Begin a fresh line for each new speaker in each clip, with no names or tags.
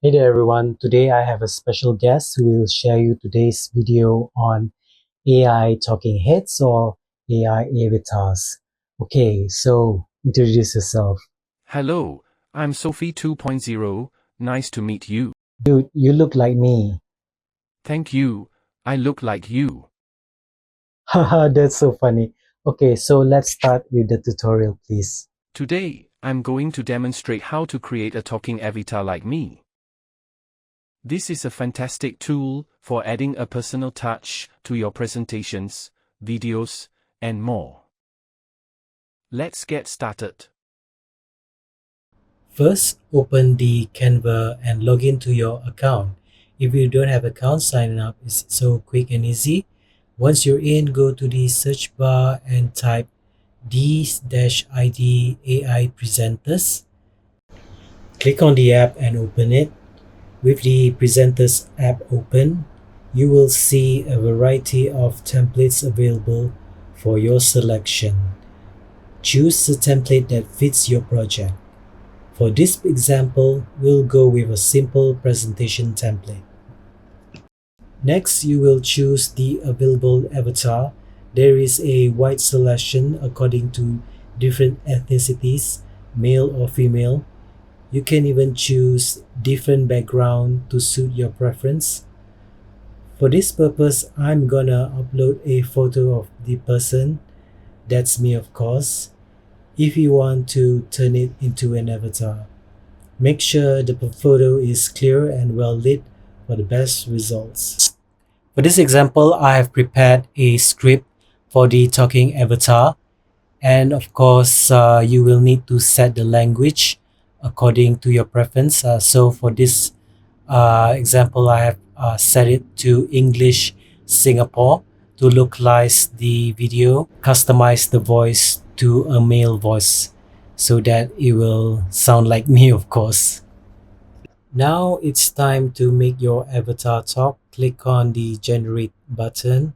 Hey there everyone, today I have a special guest who will share you today's video on AI talking heads or AI avatars. Okay, so introduce yourself.
Hello, I'm Sophie 2.0. Nice to meet you.
Dude, you look like me.
Thank you. I look like you.
Haha, that's so funny. Okay, so let's start with the tutorial, please.
Today, I'm going to demonstrate how to create a talking avatar like me. This is a fantastic tool for adding a personal touch to your presentations, videos, and more. Let's get started.
First, open the Canva and log into your account. If you don't have account, signing up is so quick and easy. Once you're in, go to the search bar and type d-id AI presenters. Click on the app and open it. With the presenters app open, you will see a variety of templates available for your selection. Choose the template that fits your project. For this example, we'll go with a simple presentation template. Next, you will choose the available avatar. There is a wide selection according to different ethnicities, male or female. You can even choose different background to suit your preference. For this purpose, I'm gonna upload a photo of the person. That's me, of course. If you want to turn it into an avatar, make sure the photo is clear and well lit for the best results. For this example, I have prepared a script for the talking avatar, and of course, you will need to set the language according to your preference. So for this example, I have set it to English Singapore to localize the video, customize the voice to a male voice so that it will sound like me, of course. Now it's time to make your avatar talk. Click on the generate button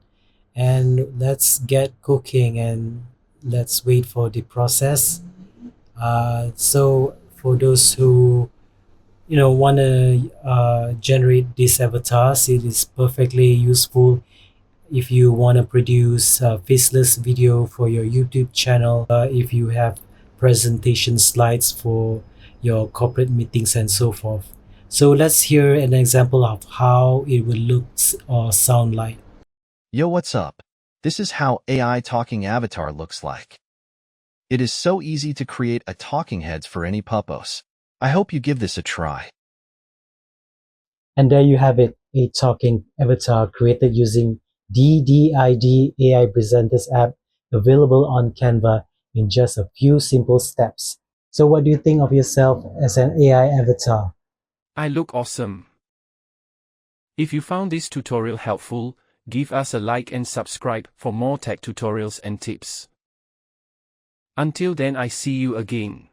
and let's get cooking and let's wait for the process. So for those who want to generate these avatars, it is perfectly useful if you want to produce a faceless video for your YouTube channel, if you have presentation slides for your corporate meetings and so forth. So let's hear an example of how it will look or sound like.
Yo, what's up? This is how AI talking avatar looks like. It is so easy to create a talking heads for any puppos. I hope you give this a try.
And there you have it, a talking avatar created using DDID AI Presenters app, available on Canva in just a few simple steps. So what do you think of yourself as an AI avatar?
I look awesome. If you found this tutorial helpful, give us a like and subscribe for more tech tutorials and tips. Until then, I see you again.